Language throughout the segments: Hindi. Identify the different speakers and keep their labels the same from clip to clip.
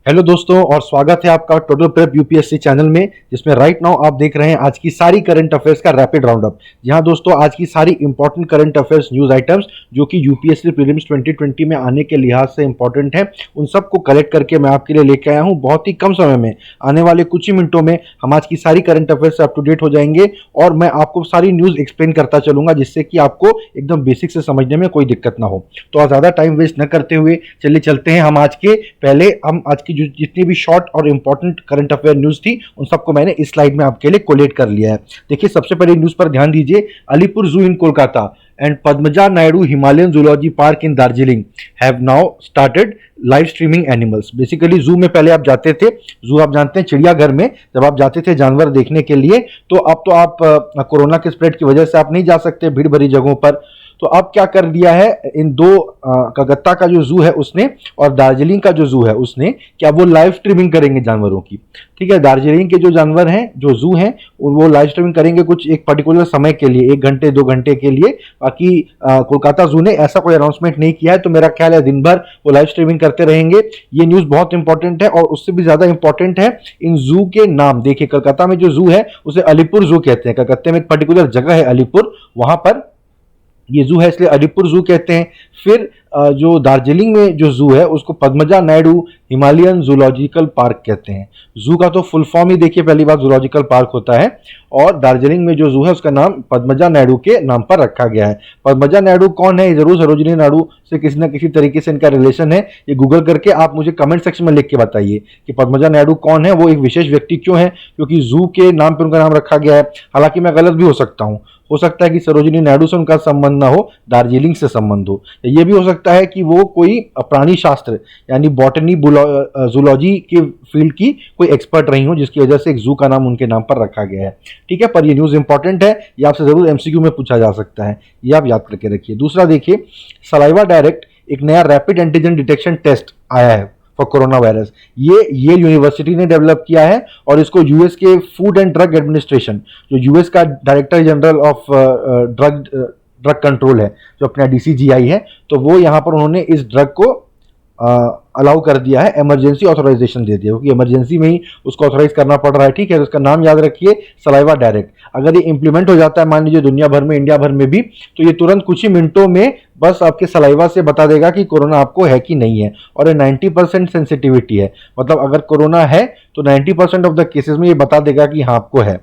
Speaker 1: हेलो दोस्तों और स्वागत है आपका टोटल प्रेप यूपीएससी चैनल में, जिसमें राइट नाउ आप देख रहे हैं आज की सारी करंट अफेयर्स का रैपिड राउंड अप। जहां दोस्तों आज की सारी important current affairs news items जो कि यूपीएससी प्रीलिम्स 2020 में आने के लिहाज से इंपॉर्टेंट है, उन सबको कलेक्ट करके मैं आपके लिए लेके आया हूं। बहुत ही कम समय में, आने वाले कुछ ही मिनटों में हम आज की सारी करंट अफेयर्स से अप टू डेट हो जाएंगे और मैं आपको सारी न्यूज एक्सप्लेन करता चलूंगा, जिससे कि आपको एकदम बेसिक से समझने में कोई दिक्कत ना हो। तो आज ज्यादा टाइम वेस्ट न करते हुए चलिए चलते हैं। हम आज की जितनी भी शॉर्ट और इंपॉर्टेंट करंट अफेयर न्यूज थी उन सबको मैंने इस स्लाइड में आपके लिए कोलेट कर लिया है। देखिए, सबसे पहले न्यूज पर ध्यान दीजिए। Alipore zoo in Kolkata and Padmaja Naidu Himalayan zoology park in Darjeeling have now started live streaming animals. Basically zoo में पहले आप जाते थे, जू आप जानते हैं चिड़ियाघर में जब आप जाते थे जानवर देखने के लिए, तो अब तो आप कोरोना के स्प्रेड की वजह से आप नहीं जा सकते भीड़ भरी जगहों पर। तो अब क्या कर दिया है, इन दो कलकत्ता का जो जू है उसने और दार्जिलिंग का जो जू है उसने, क्या वो लाइव स्ट्रीमिंग करेंगे जानवरों की। ठीक है, दार्जिलिंग के जो जानवर हैं, जो जू हैं, वो लाइव स्ट्रीमिंग करेंगे कुछ एक पर्टिकुलर समय के लिए, 1 घंटे 2 घंटे के लिए। बाकी कोलकाता जू ने ऐसा कोई अनाउंसमेंट नहीं किया है, तो मेरा ख्याल है दिन भर वो लाइव स्ट्रीमिंग करते रहेंगे। ये न्यूज बहुत इंपॉर्टेंट है और उससे भी ज्यादा इंपॉर्टेंट है इन जू के नाम। देखिए, कलकत्ता में जो जू है उसे अलीपुर जू कहते हैं। कलकत्ते में एक पर्टिकुलर जगह है अलीपुर, वहां पर ये जू है, इसलिए अलीपुर जू कहते हैं। फिर जो दार्जिलिंग में जो जू है उसको Padmaja Naidu Himalayan zoological park कहते हैं। जू का तो फुल फॉर्म ही देखिए, पहली बार जूलॉजिकल पार्क होता है और दार्जिलिंग में जो जू है उसका नाम पद्मजा नायडू के नाम पर रखा गया है। पद्मजा नायडू कौन है? जरूर सरोजिनी नायडू से किसी न किसी तरीके से इनका रिलेशन है। ये गूगल करके आप मुझे कमेंट सेक्शन में लिख के बताइए कि पद्मजा नायडू कौन है, वो एक विशेष व्यक्ति क्यों है, क्योंकि जू के नाम पर उनका नाम रखा गया है। हालांकि मैं गलत भी हो सकता हूँ, हो सकता है कि सरोजिनी नायडू से उनका संबंध ना हो, दार्जिलिंग से संबंध हो। ये भी हो सकता है कि वो कोई प्राणी शास्त्र यानी बॉटनी जूलॉजी के फील्ड की कोई एक्सपर्ट रही हो, जिसकी वजह से एक जू का नाम उनके नाम पर रखा गया है। ठीक है, पर ये न्यूज इंपॉर्टेंट है, ये आपसे जरूर एमसीक्यू में पूछा जा सकता है, ये आप याद करके रखिए। दूसरा देखिए, सलाइवा डायरेक्ट एक नया रैपिड एंटीजन डिटेक्शन टेस्ट आया है फॉर कोरोना वायरस। ये यूनिवर्सिटी ने डेवलप किया है और इसको यूएस के फूड एंड ड्रग एडमिनिस्ट्रेशन, जो यूएस का director general of drug control है, जो अपना डीसीजीआई है, तो वो यहाँ पर उन्होंने इस ड्रग को अलाउ कर दिया है, इमरजेंसी ऑथराइजेशन दे दिया, क्योंकि इमरजेंसी में ही उसको ऑथराइज करना पड़ रहा है। ठीक है, तो उसका नाम याद रखिए, सलाइवा डायरेक्ट। अगर ये इंप्लीमेंट हो जाता है मान लीजिए दुनिया भर में, इंडिया भर में भी, तो ये तुरंत कुछ ही मिनटों में बस आपके सलाइवा से बता देगा कि कोरोना आपको है कि नहीं है। और ये 90% सेंसिटिविटी है, मतलब अगर कोरोना है तो 90% ऑफ द केसेस में ये बता देगा कि हाँ आपको है।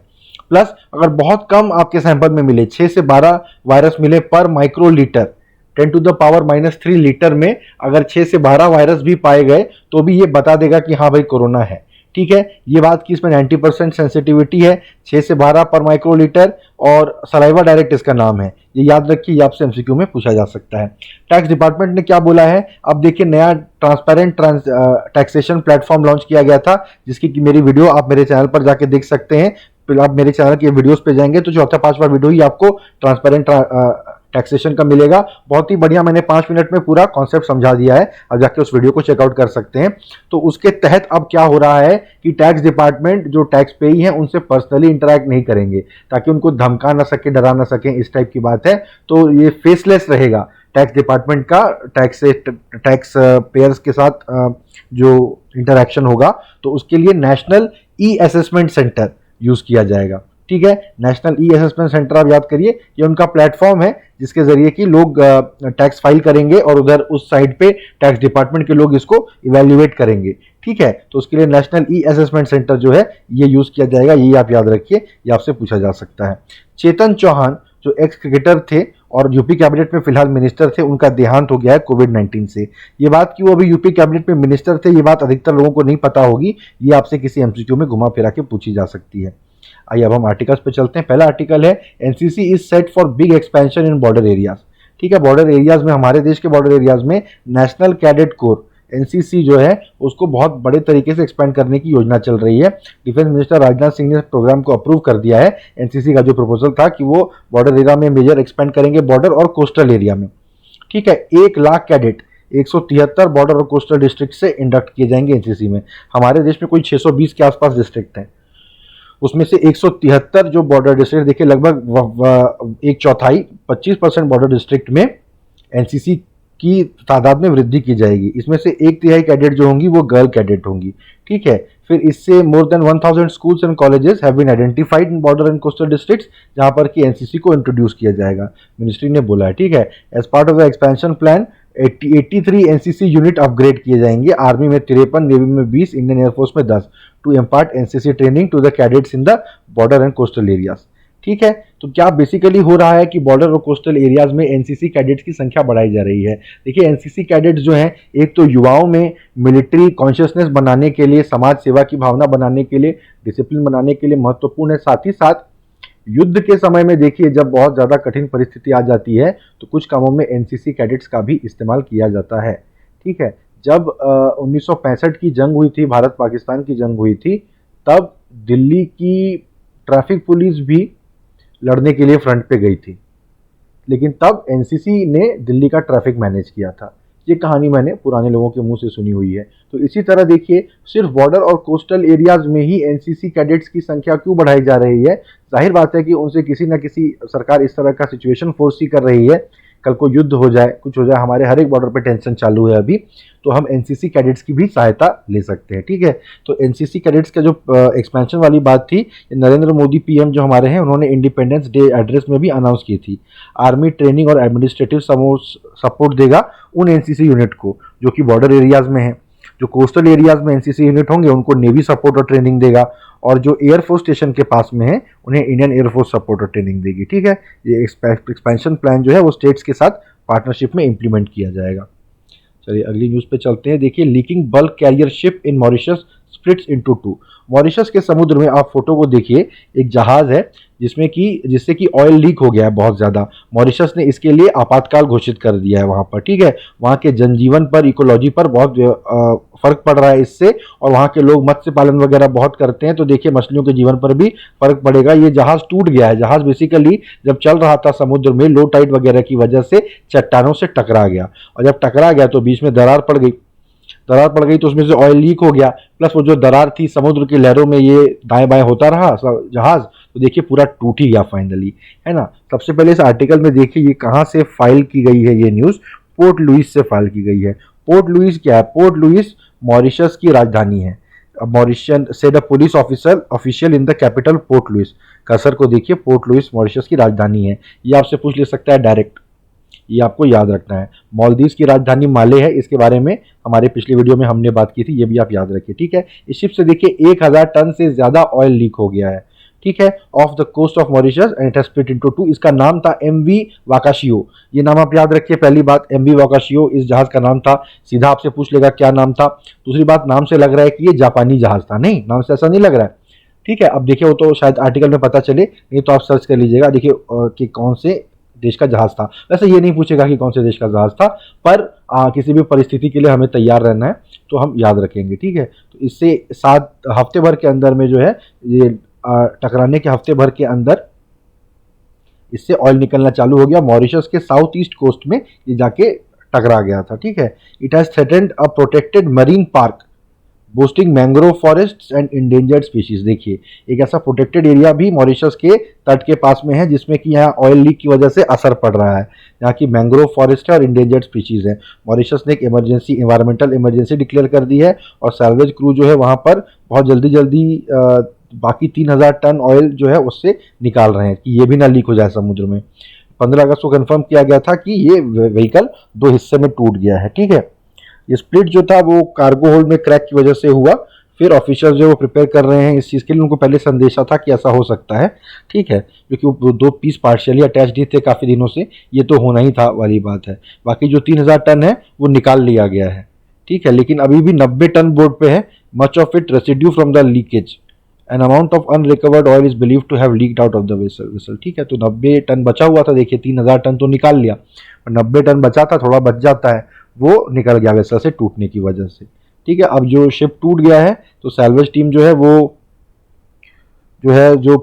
Speaker 1: प्लस अगर बहुत कम आपके सैंपल में मिले, 6 से 12 वायरस मिले पर माइक्रोलीटर, 10⁻³ लीटर में अगर 6 से 12 वायरस भी पाए गए तो भी ये बता देगा कि हाँ भाई कोरोना है। ठीक है, ये बात की इसमें 90% सेंसिटिविटी है, 6 से 12 पर माइक्रोलीटर, और सलाइवा डायरेक्ट इसका नाम है। ये याद रखिए, ये आपसे एमसीक्यू में पूछा जा सकता है। टैक्स डिपार्टमेंट ने क्या बोला है, अब देखिए, नया ट्रांसपेरेंट टैक्सेशन प्लेटफॉर्म लॉन्च किया गया था, जिसकी कि मेरी वीडियो आप मेरे चैनल पर जाके देख सकते हैं। फिर आप मेरे चैनल के वीडियोस पे जाएंगे तो चौथा 5वां वीडियो ही आपको ट्रांसपेरेंट टैक्सेशन का मिलेगा। बहुत ही बढ़िया, मैंने 5 मिनट में पूरा कॉन्सेप्ट समझा दिया है, अब जाके उस वीडियो को चेकआउट कर सकते हैं। तो उसके तहत अब क्या हो रहा है कि टैक्स डिपार्टमेंट जो टैक्स पेई है उनसे पर्सनली इंटरेक्ट नहीं करेंगे, ताकि उनको धमका ना सके, डरा ना सके, इस टाइप की बात है। तो ये फेसलेस रहेगा टैक्स डिपार्टमेंट का, टैक्स पेयर्स के साथ जो इंटरेक्शन होगा, तो उसके लिए national e assessment centre use किया जाएगा। ठीक है, नेशनल ई असेसमेंट सेंटर आप याद करिए, ये उनका प्लेटफॉर्म है जिसके जरिए कि लोग टैक्स फाइल करेंगे और उधर उस साइड पे टैक्स डिपार्टमेंट के लोग इसको इवैल्यूएट करेंगे। ठीक है, तो उसके लिए नेशनल ई असेसमेंट सेंटर जो है ये यूज किया जाएगा, ये आप याद रखिए, ये आपसे पूछा जा सकता है। चेतन चौहान जो एक्स क्रिकेटर थे और यूपी कैबिनेट में फिलहाल मिनिस्टर थे, उनका देहांत हो गया है कोविड-19 से। ये बात कि वो अभी यूपी कैबिनेट में मिनिस्टर थे, ये बात अधिकतर लोगों को नहीं पता होगी, ये आपसे किसी एमसीक्यू में घुमा फिरा के पूछी जा सकती है। आइए अब हम आर्टिकल्स पे चलते हैं। पहला आर्टिकल है, NCC is set for big expansion in border areas. ठीक है, बॉर्डर एरियाज में, हमारे देश के बॉर्डर एरियाज में नेशनल कैडेट कोर एनसीसी जो है उसको बहुत बड़े तरीके से एक्सपेंड करने की योजना चल रही है। डिफेंस मिनिस्टर राजनाथ सिंह ने प्रोग्राम को अप्रूव कर दिया है। एनसीसी का जो प्रपोजल था कि वो बॉर्डर एरिया में मेजर एक्सपेंड करेंगे, बॉर्डर और कोस्टल एरिया में। ठीक है, 1 लाख कैडेट 173 बॉर्डर और कोस्टल डिस्ट्रिक्ट से इंडक्ट किए जाएंगे एनसीसी में। हमारे देश में कोई 620 के आसपास डिस्ट्रिक्ट हैं, उसमें से 173 जो बॉर्डर डिस्ट्रिक्ट, देखिए लगभग 1/4 25% बॉर्डर डिस्ट्रिक्ट में एनसीसी की तादाद में वृद्धि की जाएगी। इसमें से 1/3 कैडेट जो होंगी वो गर्ल कैडेट होंगी, ठीक है। फिर इससे more than 1000 schools and colleges have been identified in border and coastal districts, जहां पर कि एनसीसी को इंट्रोड्यूस किया जाएगा, मिनिस्ट्री ने बोला है, ठीक है। As part of the expansion plan 83 NCC unit upgrade किए जाएंगे, आर्मी में 53, नेवी में 20, इंडियन एयरफोर्स में 10, to impart NCC training to the cadets in the border and coastal areas, ठीक है। तो क्या बेसिकली हो रहा है कि बॉर्डर और कोस्टल एरियाज में एनसीसी कैडेट्स की संख्या बढ़ाई जा रही है। देखिए एनसीसी कैडेट्स जो हैं, एक तो युवाओं में मिलिट्री कॉन्शियसनेस बनाने के लिए, समाज सेवा की भावना बनाने के लिए, डिसिप्लिन बनाने के लिए महत्वपूर्ण है। साथ ही साथ युद्ध के समय में देखिए जब बहुत ज़्यादा कठिन परिस्थिति आ जाती है तो कुछ कामों में एनसीसी कैडेट्स का भी इस्तेमाल किया जाता है, ठीक है। जब 1965 की जंग हुई थी, भारत पाकिस्तान की जंग हुई थी, तब दिल्ली की ट्रैफिक पुलिस भी लड़ने के लिए फ्रंट पे गई थी, लेकिन तब एनसीसी ने दिल्ली का ट्रैफिक मैनेज किया था। ये कहानी मैंने पुराने लोगों के मुंह से सुनी हुई है। तो इसी तरह देखिए सिर्फ बॉर्डर और कोस्टल एरियाज में ही एनसीसी कैडेट्स की संख्या क्यों बढ़ाई जा रही है? जाहिर बात है कि उनसे किसी न किसी सरकार इस तरह का सिचुएशन फोर्सी कर रही है, कल को युद्ध हो जाए, कुछ हो जाए, हमारे हर एक बॉर्डर पे टेंशन चालू है अभी, तो हम एनसीसी कैडेट्स की भी सहायता ले सकते हैं, ठीक है। तो एनसीसी कैडेट्स का जो एक्सपेंशन वाली बात थी, नरेंद्र मोदी पीएम जो हमारे हैं, उन्होंने इंडिपेंडेंस डे एड्रेस में भी अनाउंस की थी। आर्मी ट्रेनिंग और एडमिनिस्ट्रेटिव सपोर्ट देगा उन एनसीसी यूनिट को जो कि बॉर्डर एरियाज में है। जो कोस्टल एरियाज में एनसीसी यूनिट होंगे उनको नेवी सपोर्ट और ट्रेनिंग देगा, और जो एयरफोर्स स्टेशन के पास में है उन्हें इंडियन एयरफोर्स सपोर्ट और ट्रेनिंग देगी, ठीक है। ये एक्सपेंशन प्लान जो है वो स्टेट्स के साथ पार्टनरशिप में इंप्लीमेंट किया जाएगा। चलिए अगली न्यूज़ पे चलते हैं। देखिए लीकिंग बल्क कैरियर शिप इन Mauritius splits into two. Mauritius के समुद्र में आप फोटो को देखिए, एक जहाज है जिससे कि ऑयल लीक हो गया है बहुत ज़्यादा। मॉरिशस ने इसके लिए आपातकाल घोषित कर दिया है वहाँ पर, ठीक है। वहाँ के जनजीवन पर, इकोलॉजी पर बहुत फर्क पड़ रहा है इससे, और वहाँ के लोग मत्स्य पालन वगैरह बहुत करते हैं, तो देखिए मछलियों के जीवन पर भी फर्क पड़ेगा। ये जहाज टूट गया है। जहाज बेसिकली जब चल रहा था समुद्र में, लो टाइड वगैरह की वजह से चट्टानों से टकरा गया, और जब टकरा गया तो बीच में दरार पड़ गई तो उसमें से ऑयल लीक हो गया, प्लस वो जो दरार थी समुद्र की लहरों में ये दाएं बाएं होता रहा जहाज, तो देखिए पूरा टूट ही गया फाइनली, है ना। सबसे पहले इस आर्टिकल में देखिए ये कहाँ से फाइल की गई है, ये न्यूज़ पोर्ट लुइस से फाइल की गई है। पोर्ट लुइस क्या है? पोर्ट लुइस मॉरिशस की राजधानी है। Mauritian said a police official in the capital Port Louis. Cursor को देखिए, पोर्ट लुइस मॉरिशस की राजधानी है। ये आपसे पूछ ले सकता है डायरेक्ट, ये आपको याद रखना है। मालदीव्स की राजधानी माले है, इसके बारे में हमारे पिछले वीडियो में हमने बात की थी, ये भी आप याद रखिए, ठीक है। इस शिप से देखिए 1000 टन से ज्यादा ऑयल लीक हो गया है, ठीक है, off the coast of Mauritius, and it has split into two. इसका नाम था एमवी वाकाशियो, ये नाम आप याद रखिए। पहली बात, एमवी वाकाशियो इस जहाज का नाम था। सीधा आपसे पूछ लेगा क्या नाम था। दूसरी बात, नाम से लग रहा है कि ये जापानी जहाज था, नहीं, नाम से ऐसा नहीं लग रहा है, ठीक है। अब देखिए वो तो शायद आर्टिकल में पता चले, नहीं तो आप सर्च कर लीजिएगा, देखिए कि कौन से देश का जहाज था। वैसे ये नहीं पूछेगा कि कौन से देश का जहाज था, पर किसी भी परिस्थिति के लिए हमें तैयार रहना है, तो हम याद रखेंगे, ठीक है। तो इससे 7 हफ्ते भर के अंदर में जो है ये टकराने के हफ्ते भर के अंदर इससे ऑयल निकलना चालू हो गया। मॉरिशस के साउथ ईस्ट कोस्ट में ये जाके टकरा गया था, ठीक है। It has threatened a protected marine park boasting mangrove forest and endangered species. देखिए एक ऐसा प्रोटेक्टेड एरिया भी मॉरिशस के तट के पास में है जिसमें कि यहाँ ऑयल लीक की वजह से असर पड़ रहा है। यहाँ की मैंग्रोव फॉरेस्ट है और इंडेंजर्ड स्पीशीज है। मॉरिशस ने एक इमरजेंसी, इन्वायरमेंटल इमरजेंसी डिक्लेयर कर दी है, और सैल्वेज क्रू जो है वहाँ पर बहुत जल्दी बाकी 3000 टन ऑयल जो है उससे निकाल रहे हैं कि ये भी ना लीक हो जाए समुद्र में। 15 अगस्त को कन्फर्म किया गया था कि ये व्हीकल 2 हिस्से में टूट गया है, ठीक है। ये स्प्लिट जो था वो कार्गो होल्ड में क्रैक की वजह से हुआ। फिर ऑफिसर्स जो वो प्रिपेयर कर रहे हैं इस चीज़ के लिए, उनको पहले संदेशा था कि ऐसा हो सकता है, ठीक है, क्योंकि वो 2 पीस पार्शियली अटैच्ड ही थे काफ़ी दिनों से, ये तो होना ही था वाली बात है। बाकी जो 3000 टन है वो निकाल लिया गया है, ठीक है, लेकिन अभी भी 90 टन बोर्ड पे है। Much of it residue from the leakage, an amount of unrecovered oil is believe to have leaked out of the vessel, ठीक है। तो 90 टन बचा हुआ था, देखिए 3000 टन तो निकाल लिया, और 90 टन बचा था, थोड़ा बच जाता है, वो निकल गया वेसल से टूटने की वजह से, ठीक है। अब जो शिप टूट गया है तो सैल्वेज टीम जो है जो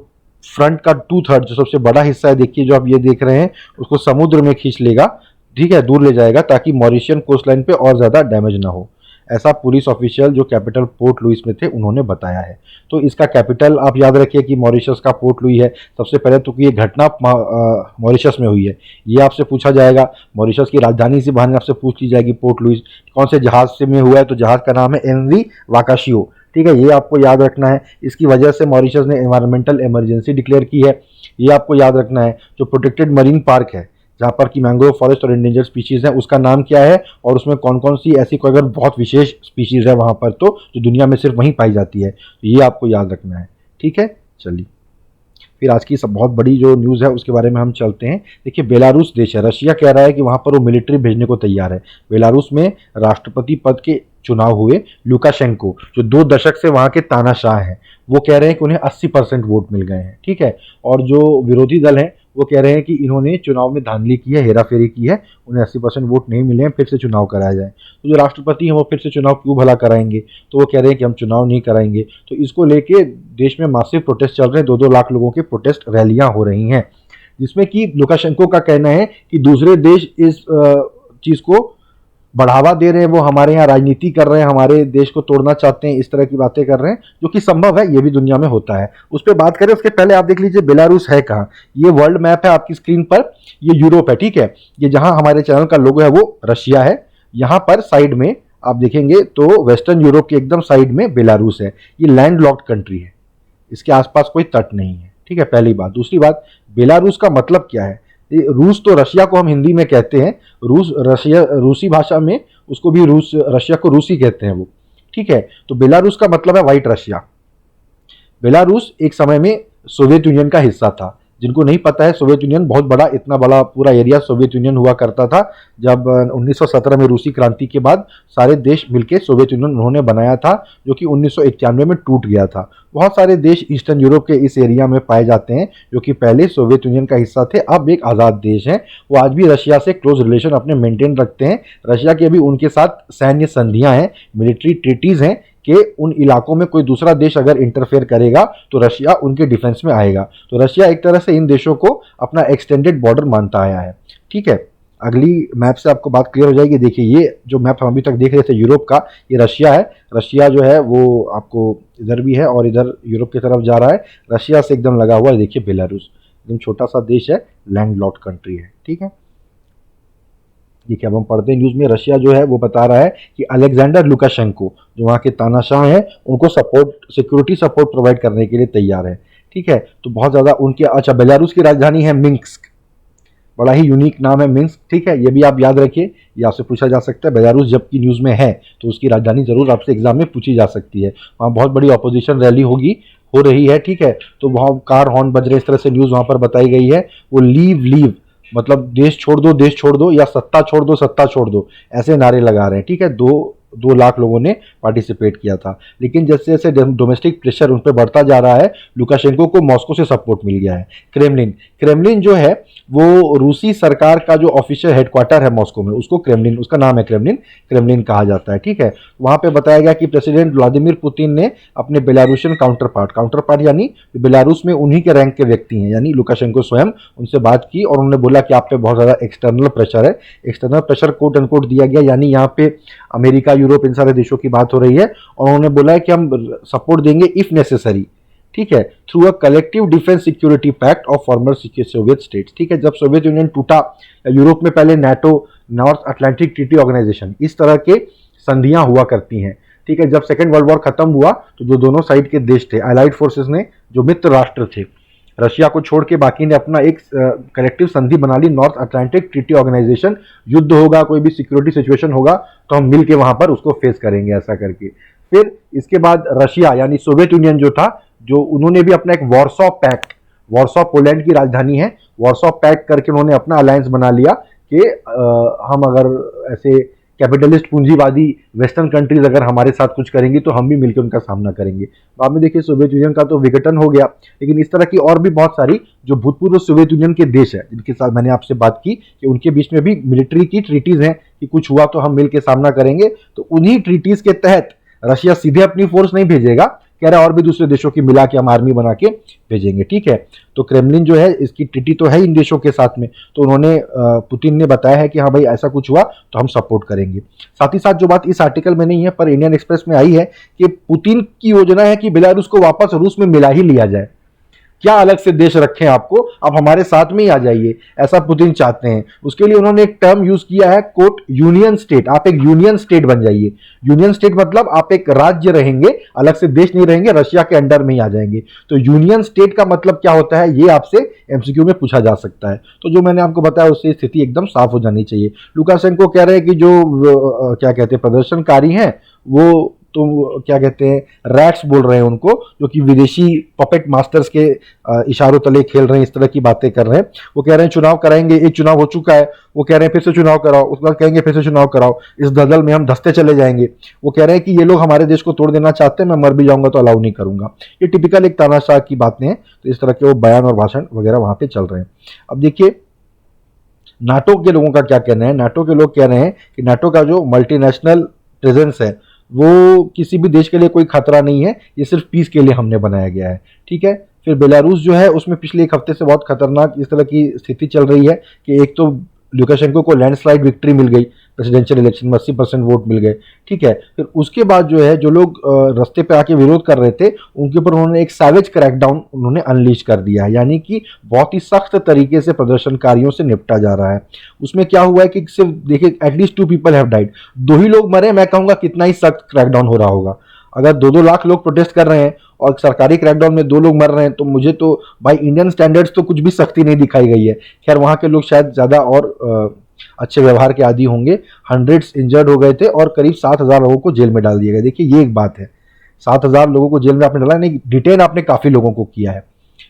Speaker 1: फ्रंट का 2/3 जो सबसे बड़ा हिस्सा है, देखिए जो आप ये देख रहे हैं, उसको समुद्र में खींच लेगा, ठीक है, दूर ले जाएगा ताकि मॉरिशियन कोस्ट लाइन पे और ज़्यादा डैमेज ना हो। ऐसा पुलिस ऑफिशियल जो कैपिटल पोर्ट लुइस में थे उन्होंने बताया है। तो इसका कैपिटल आप याद रखिए कि मॉरिशस का पोर्ट लुई है। सबसे पहले तो ये घटना मॉरिशस में हुई है, ये आपसे पूछा जाएगा। मॉरिशस की राजधानी से बहाने आपसे पूछ ली जाएगी पोर्ट लुइस कौन से जहाज से में हुआ है, तो जहाज का नाम है एमवी वाकाशियो। ठीक है, ये आपको याद रखना है। इसकी वजह से मॉरिशस ने एनवायरमेंटल इमरजेंसी डिक्लेयर की है, ये आपको याद रखना है। जो प्रोटेक्टेड मरीन पार्क है जहाँ पर कि मैंग्रोव फॉरेस्ट और इंडेंजर्ड स्पीशीज है, उसका नाम क्या है और उसमें कौन कौन सी ऐसी कोई अगर बहुत विशेष स्पीशीज है वहाँ पर तो जो दुनिया में सिर्फ वहीं पाई जाती है, तो ये आपको याद रखना है। ठीक है, चलिए फिर आज की सब बहुत बड़ी जो न्यूज़ है उसके बारे में हम चलते हैं। देखिए, बेलारूस देश है, रशिया कह रहा है कि वहाँ पर वो मिलिट्री भेजने को तैयार है। बेलारूस में राष्ट्रपति पद के चुनाव हुए। लुकाशेंको जो 2 दशक से वहाँ के तानाशाह हैं, वो कह रहे हैं कि उन्हें 80% वोट मिल गए हैं। ठीक है, और जो विरोधी दल हैं वो कह रहे हैं कि इन्होंने चुनाव में धांधली की है, हेराफेरी की है, उन्हें 80% वोट नहीं मिले हैं, फिर से चुनाव कराया जाए। तो जो राष्ट्रपति हैं वो फिर से चुनाव क्यों भला कराएंगे, तो वो कह रहे हैं कि हम चुनाव नहीं कराएंगे। तो इसको लेके देश में मासिव प्रोटेस्ट चल रहे हैं, 2-2 लाख लोगों के प्रोटेस्ट रैलियां हो रही हैं, जिसमें कि लुकाशेंको का कहना है कि दूसरे देश इस चीज़ को बढ़ावा दे रहे हैं, वो हमारे यहाँ राजनीति कर रहे हैं, हमारे देश को तोड़ना चाहते हैं, इस तरह की बातें कर रहे हैं, जो कि संभव है, ये भी दुनिया में होता है। उस पर बात करें उसके पहले आप देख लीजिए बेलारूस है कहाँ। ये वर्ल्ड मैप है आपकी स्क्रीन पर, ये यूरोप है। ठीक है, ये जहाँ हमारे चैनल का लोगो है वो रशिया है, यहाँ पर साइड में आप देखेंगे तो वेस्टर्न यूरोप के एकदम साइड में बेलारूस है। ये लैंड लॉक्ड कंट्री है, इसके आसपास कोई तट नहीं है। ठीक है, पहली बात। दूसरी बात, बेलारूस का मतलब क्या है। रूस तो रशिया को हम हिंदी में कहते हैं, रूसी भाषा में उसको भी रशिया को रूसी कहते हैं वो। ठीक है, तो बेलारूस का मतलब है व्हाइट रशिया। बेलारूस एक समय में सोवियत यूनियन का हिस्सा था। जिनको नहीं पता है, सोवियत यूनियन बहुत बड़ा, इतना बड़ा पूरा एरिया सोवियत यूनियन हुआ करता था। जब 1917 में रूसी क्रांति के बाद सारे देश मिलकर सोवियत यूनियन उन्होंने बनाया था, जो कि 1991 में टूट गया था। बहुत सारे देश ईस्टर्न यूरोप के इस एरिया में पाए जाते हैं, जो कि पहले सोवियत यूनियन का हिस्सा थे, अब एक आज़ाद देश हैं। वो आज भी रशिया से क्लोज रिलेशन अपने मेंटेन रखते हैं। रशिया के भी उनके साथ सैन्य संधियां हैं, मिलिट्री ट्रीटीज हैं कि उन इलाकों में कोई दूसरा देश अगर इंटरफेयर करेगा तो रशिया उनके डिफेंस में आएगा। तो रशिया एक तरह से इन देशों को अपना एक्सटेंडेड बॉर्डर मानता आया है। ठीक है, अगली मैप से आपको बात क्लियर हो जाएगी। देखिए, ये जो मैप हम अभी तक देख रहे थे यूरोप का, ये रशिया है। रशिया जो है वो आपको इधर भी है और इधर यूरोप की तरफ जा रहा है। रशिया से एकदम लगा हुआ है, देखिए बेलारूस एकदम छोटा सा देश है, लैंड लॉक्ड कंट्री है। ठीक है, देखिए अब हम पढ़ते हैं न्यूज़ में। रशिया जो है वो बता रहा है कि अलेक्जेंडर लुकाशेंको जो वहाँ के तानाशाह हैं उनको सिक्योरिटी सपोर्ट प्रोवाइड करने के लिए तैयार है। ठीक है, तो बहुत ज़्यादा उनके, अच्छा बेलारूस की राजधानी है मिन्स्क, बड़ा ही यूनिक नाम है मिन्स्क। ठीक है, ये भी आप याद रखिए, ये आपसे पूछा जा सकता है। बेलारूस जबकि न्यूज़ में है तो उसकी राजधानी जरूर आपसे एग्जाम में पूछी जा सकती है। वहाँ बहुत बड़ी अपोजिशन रैली हो रही है। ठीक है, तो वहाँ कार हॉर्न बज रहे, इस तरह से न्यूज़ वहाँ पर बताई गई है। वो लीव मतलब देश छोड़ दो, देश छोड़ दो, या सत्ता छोड़ दो, सत्ता छोड़ दो, ऐसे नारे लगा रहे हैं। ठीक है, 2 लाख लोगों ने पार्टिसिपेट किया था। लेकिन जैसे जैसे डोमेस्टिक प्रेशर उन पर बढ़ता जा रहा है, लुकाशेंको को मॉस्को से सपोर्ट मिल गया है। क्रेमलिन जो है वो रूसी सरकार का जो ऑफिशियल हेडक्वार्टर है मॉस्को में, उसको क्रेमलिन, उसका नाम है क्रेमलिन कहा जाता है। ठीक है, वहाँ पे बताया गया कि प्रेसिडेंट व्लादिमीर पुतिन ने अपने बेलारूसियन काउंटरपार्ट यानी बेलारूस में उन्हीं के रैंक के व्यक्ति हैं, यानी लुकाशेंको स्वयं, उनसे बात की और उन्होंने बोला कि आप पे बहुत ज़्यादा एक्सटर्नल प्रेशर है। एक्सटर्नल प्रेशर कोट अनकोट दिया गया, यानी यहाँ पे अमेरिका, यूरोप, इन सारे देशों की बात हो रही है। और उन्होंने बोला है कि हम सपोर्ट देंगे इफ नेसेसरी। ठीक है, through a collective defence security pact of former Soviet states. ठीक है, जब सोवियत यूनियन टूटा, यूरोप में पहले NATO, North Atlantic Treaty Organisation, इस तरह के संधियां हुआ करती हैं। ठीक है, जब सेकेंड वर्ल्ड वॉर खत्म हुआ तो जो दोनों साइड के देश थे, अलाइड फोर्सेस ने, जो मित्र राष्ट्र थे, रशिया को छोड़ के बाकी ने अपना एक कलेक्टिव संधि बना ली, नॉर्थ अटलांटिक ट्रीटी ऑर्गेनाइजेशन। युद्ध होगा, कोई भी सिक्योरिटी सिचुएशन होगा तो हम मिलके वहां पर उसको फेस करेंगे, ऐसा करके। फिर इसके बाद रशिया यानी सोवियत यूनियन जो था, जो उन्होंने भी अपना एक वॉर्सो पैक्ट, वॉर्सो पोलैंड की राजधानी है, वॉर्सो पैक्ट करके उन्होंने अपना अलायंस बना लिया कि हम अगर ऐसे कैपिटलिस्ट पूंजीवादी वेस्टर्न कंट्रीज अगर हमारे साथ कुछ करेंगी तो हम भी मिलकर उनका सामना करेंगे। बाद में देखिए सोवियत यूनियन का तो विघटन हो गया, लेकिन इस तरह की और भी बहुत सारी जो भूतपूर्व सोवियत यूनियन के देश है जिनके साथ मैंने आपसे बात की कि उनके बीच में भी मिलिट्री की ट्रीटीज हैं कि कुछ हुआ तो हम मिलकर सामना करेंगे। तो उन्हीं ट्रीटीज के तहत रशिया सीधे अपनी फोर्स नहीं भेजेगा, कह रहा है और भी दूसरे देशों की मिला के हम आर्मी बना के भेजेंगे। ठीक है, तो क्रेमलिन जो है इसकी ट्रीटी तो है इन देशों के साथ में, तो उन्होंने पुतिन ने बताया है कि हाँ भाई ऐसा कुछ हुआ तो हम सपोर्ट करेंगे। साथ ही साथ जो बात इस आर्टिकल में नहीं है पर इंडियन एक्सप्रेस में आई है कि पुतिन की योजना है कि बेलारूस को वापस रूस में मिला ही लिया जाए। क्या अलग से देश रखें आपको, आप हमारे साथ में ही आ जाइए, ऐसा पुतिन चाहते हैं। उसके लिए उन्होंने एक टर्म यूज किया है कोट यूनियन स्टेट, आप एक यूनियन स्टेट बन जाइए। यूनियन स्टेट मतलब आप एक राज्य रहेंगे, अलग से देश नहीं रहेंगे, रशिया के अंडर में ही आ जाएंगे। तो यूनियन स्टेट का मतलब क्या होता है ये आपसे एमसीक्यू में पूछा जा सकता है। तो जो मैंने आपको बताया उससे स्थिति एकदम साफ हो जानी चाहिए। लुकाशेंको कह रहे हैं कि जो क्या कहते हैं प्रदर्शनकारी हैं वो तो क्या कहते हैं रैट्स बोल रहे हैं उनको, जो कि विदेशी पपेट मास्टर्स के इशारों तले खेल रहे हैं, इस तरह की बातें कर रहे हैं। वो कह रहे हैं चुनाव कराएंगे, एक चुनाव हो चुका है, वो कह रहे हैं फिर से चुनाव कराओ, उसके बाद कहेंगे फिर से चुनाव कराओ, इस दलदल में हम धंसते चले जाएंगे। वो कह रहे हैं कि ये लोग हमारे देश को तोड़ देना चाहते हैं, मैं मर भी जाऊंगा तो अलाउ नहीं करूंगा। ये टिपिकल एक तानाशाह की बातें हैं। तो इस तरह के वो बयान और भाषण वगैरह वहां पे चल रहे हैं। अब देखिए नाटो के लोगों का क्या कहना है। नाटो के लोग कह रहे हैं कि नाटो का जो मल्टीनेशनल प्रेजेंस है वो किसी भी देश के लिए कोई खतरा नहीं है, ये सिर्फ पीस के लिए हमने बनाया गया है। ठीक है, फिर बेलारूस जो है उसमें पिछले एक हफ्ते से बहुत खतरनाक इस तरह की स्थिति चल रही है कि एक तो लुकाशेंको को लैंडस्लाइड विक्ट्री मिल गई, प्रेसिडेंशियल इलेक्शन में 80% वोट मिल गए। ठीक है, फिर उसके बाद जो है जो लोग रास्ते पे आके विरोध कर रहे थे उनके ऊपर उन्होंने एक सैवेज क्रैकडाउन उन्होंने अनलीश कर दिया है, यानी कि बहुत ही सख्त तरीके से प्रदर्शनकारियों से निपटा जा रहा है। उसमें क्या हुआ है कि सिर्फ देखिए एटलीस्ट 2 people हैव डाइड, 2 ही लोग मरे। मैं कहूंगा कितना ही सख्त क्रैकडाउन हो रहा होगा। अगर 2-2 लाख लोग प्रोटेस्ट कर रहे हैं और सरकारी क्रैकडाउन में 2 लोग मर रहे हैं तो मुझे तो भाई इंडियन स्टैंडर्ड्स तो कुछ भी सख्ती नहीं दिखाई गई है। खैर वहां के लोग शायद ज्यादा और अच्छे व्यवहार के आदी होंगे। हंड्रेड्स इंजर्ड हो गए थे और करीब 7,000 लोगों को जेल में डाल दिया गया। देखिए ये एक बात है, 7,000 लोगों को जेल में आपने डाला, नहीं डिटेन आपने काफी लोगों को किया है।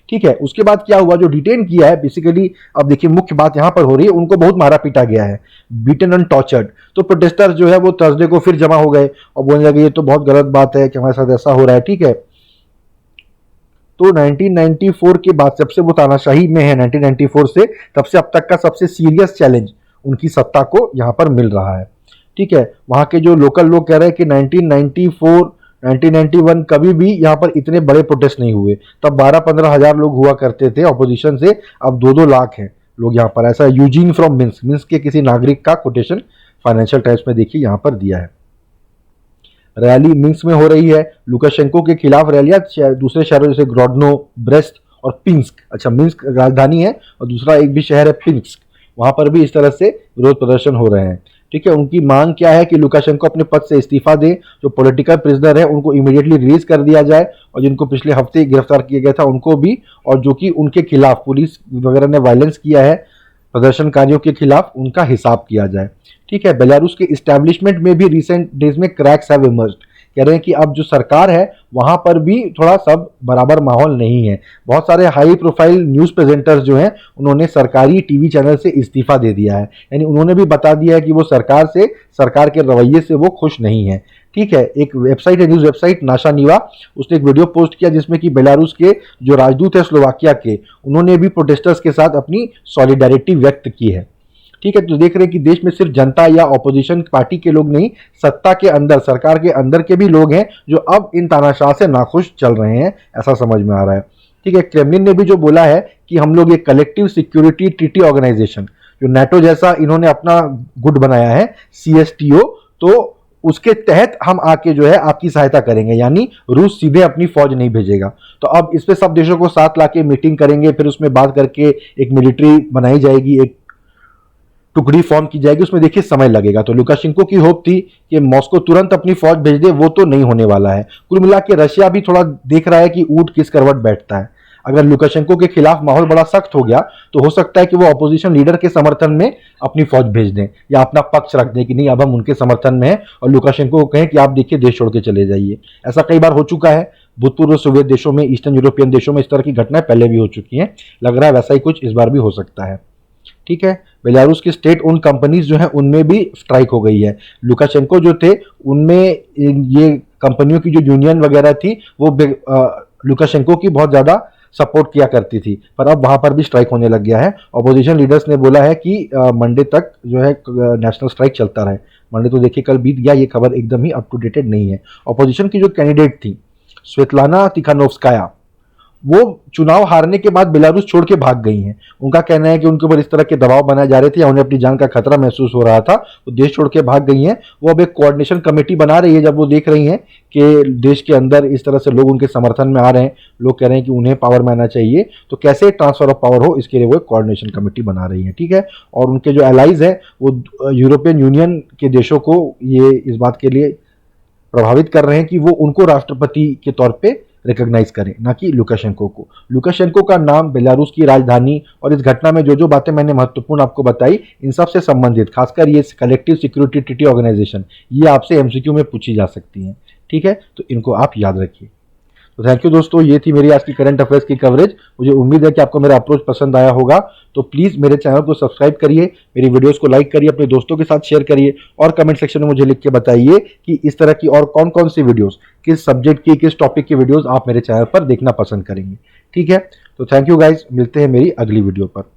Speaker 1: ठीक है, उसके बाद क्या हुआ, जो डिटेन किया है बेसिकली, अब देखिए मुख्य बात यहां पर हो रही है, उनको बहुत मारा पीटा गया है, बीटन एंड टॉर्चर्ड। तो प्रोटेस्टर जो है वो थर्सडे को फिर जमा हो गए और बोलने लगे ये तो बहुत गलत बात है कि हमारे साथ ऐसा हो रहा है। ठीक है, तो 1994 के बाद सबसे वो तानाशाही में है 1994 से, तब से अब तक का सबसे सीरियस चैलेंज उनकी सत्ता को यहां पर मिल रहा है। ठीक है, वहां के जो लोकल लोग कह रहे हैं कि 1994 1991 कभी भी यहाँ पर इतने बड़े प्रोटेस्ट नहीं हुए। तब 12-15 हजार लोग हुआ करते थे ऑपोजिशन से, अब 2-2 लाख हैं लोग यहाँ पर। ऐसा यूजीन फ्रॉम मिन्स्क, मिन्स्क के किसी नागरिक का कोटेशन फाइनेंशियल टाइम्स में देखिए यहाँ पर दिया है। रैली मिन्स्क में हो रही है, लुकाशेंको के खिलाफ रैलियां दूसरे शहरों जैसे ग्रोडनो, ब्रेस्ट और पिंस्क, अच्छा मिन्स्क राजधानी है और दूसरा एक भी शहर है पिंस्क, वहां पर भी इस तरह से विरोध प्रदर्शन हो रहे हैं। ठीक है, उनकी मांग क्या है कि लुकाशेंको अपने पद से इस्तीफा दें, जो पॉलिटिकल प्रिजनर है उनको इमीडिएटली रिलीज कर दिया जाए और जिनको पिछले हफ्ते गिरफ्तार किया गया था उनको भी, और जो कि उनके खिलाफ पुलिस वगैरह ने वायलेंस किया है प्रदर्शनकारियों के खिलाफ, उनका हिसाब किया जाए। ठीक है, बेलारूस के इस्टेब्लिशमेंट में भी रिसेंट डेज में क्रैक्स हैव इमर्ज्ड, कह रहे हैं कि अब जो सरकार है वहां पर भी थोड़ा सब बराबर माहौल नहीं है। बहुत सारे हाई प्रोफाइल न्यूज प्रेजेंटर्स जो हैं उन्होंने सरकारी टीवी चैनल से इस्तीफा दे दिया है, यानी उन्होंने भी बता दिया है कि वो सरकार के रवैये से वो खुश नहीं है। ठीक है, एक वेबसाइट है, न्यूज वेबसाइट नाशा नीवा, उसने एक वीडियो पोस्ट किया जिसमें कि बेलारूस के जो राजदूत है स्लोवाकिया के, उन्होंने भी प्रोटेस्टर्स के साथ अपनी सॉलिडारिटी व्यक्त की है। ठीक है, तो देख रहे हैं कि देश में सिर्फ जनता या ऑपोजिशन पार्टी के लोग नहीं, सत्ता के अंदर, सरकार के अंदर के भी लोग हैं जो अब इन तानाशाह से नाखुश चल रहे हैं, ऐसा समझ में आ रहा है। ठीक है, क्रेमलिन ने भी जो बोला है कि हम लोग एक कलेक्टिव सिक्योरिटी ट्रीटी ऑर्गेनाइजेशन, जो नेटो जैसा इन्होंने अपना गुट बनाया है CSTO, तो उसके तहत हम आके जो है आपकी सहायता करेंगे, यानी रूस सीधे अपनी फौज नहीं भेजेगा। तो अब इस पे सब देशों को साथ लाके मीटिंग करेंगे, फिर उसमें बात करके एक मिलिट्री बनाई जाएगी, एक टुकड़ी फॉर्म की जाएगी, उसमें देखिए समय लगेगा। तो लुकाशेंको की होप थी कि मॉस्को तुरंत अपनी फौज भेज दे, वो तो नहीं होने वाला है। कुल मिला के रशिया भी थोड़ा देख रहा है कि ऊंट किस करवट बैठता है। अगर लुकाशेंको के खिलाफ माहौल बड़ा सख्त हो गया तो हो सकता है कि वो अपोजिशन लीडर के समर्थन में अपनी फौज भेज दें या अपना पक्ष रख दें कि नहीं अब हम उनके समर्थन में हैं, और लुकाशेंको को कहें कि आप देखिए देश छोड़ के चले जाइए। ऐसा कई बार हो चुका है, भूतपूर्व सोवियत देशों में, ईस्टर्न यूरोपियन देशों में इस तरह की घटनाएं पहले भी हो चुकी हैं। लग रहा है वैसा ही कुछ इस बार भी हो सकता है। ठीक है, बेलारूस की स्टेट ओन कंपनीज जो है उनमें भी स्ट्राइक हो गई है। लुकाशेंको जो थे उनमें ये कंपनियों की जो यूनियन वगैरह थी वो लुकाशेंको की बहुत ज्यादा सपोर्ट किया करती थी, पर अब वहां पर भी स्ट्राइक होने लग गया है। ऑपोजिशन लीडर्स ने बोला है कि मंडे तक जो है नेशनल स्ट्राइक चलता रहे। मंडे तो देखिए कल बीत गया, ये खबर एकदम ही अप टू डेटेड नहीं है। ऑपोजिशन की जो कैंडिडेट थी स्वेतलाना तिखानोव्स्काया, वो चुनाव हारने के बाद बेलारूस छोड़ के भाग गई हैं। उनका कहना है कि उनके ऊपर इस तरह के दबाव बनाए जा रहे थे या उन्हें अपनी जान का खतरा महसूस हो रहा था, वो देश छोड़ के भाग गई हैं। वो अब एक कोऑर्डिनेशन कमेटी बना रही है, जब वो देख रही हैं कि देश के अंदर इस तरह से लोग उनके समर्थन में आ रहे हैं, लोग कह रहे हैं कि उन्हें पावर में आना चाहिए, तो कैसे ट्रांसफर ऑफ पावर हो, इसके लिए वो एक कोऑर्डिनेशन कमेटी बना रही है। ठीक है, और उनके जो एलाइज हैं वो यूरोपियन यूनियन के देशों को ये इस बात के लिए प्रभावित कर रहे हैं कि वो उनको राष्ट्रपति के तौर पे रिकॉग्नाइज करें, ना कि लुकाशेंको को। लुकाशेंको का नाम बेलारूस की राजधानी और इस घटना में जो जो बातें मैंने महत्वपूर्ण आपको बताई, इन सब से संबंधित, खासकर ये कलेक्टिव सिक्योरिटी ट्रीटी ऑर्गेनाइजेशन, ये आपसे एमसीक्यू में पूछी जा सकती हैं। ठीक है, तो इनको आप याद रखिए। तो थैंक यू दोस्तों, ये थी मेरी आज की करंट अफेयर्स की कवरेज। मुझे उम्मीद है कि आपको मेरा अप्रोच पसंद आया होगा। तो प्लीज़ मेरे चैनल को सब्सक्राइब करिए, मेरी वीडियोस को लाइक करिए, अपने दोस्तों के साथ शेयर करिए और कमेंट सेक्शन में मुझे लिख के बताइए कि इस तरह की और कौन कौन सी वीडियोस, किस सब्जेक्ट की, किस टॉपिक की वीडियोस आप मेरे चैनल पर देखना पसंद करेंगे। ठीक है, तो थैंक यू गाइज, मिलते हैं मेरी अगली वीडियो पर।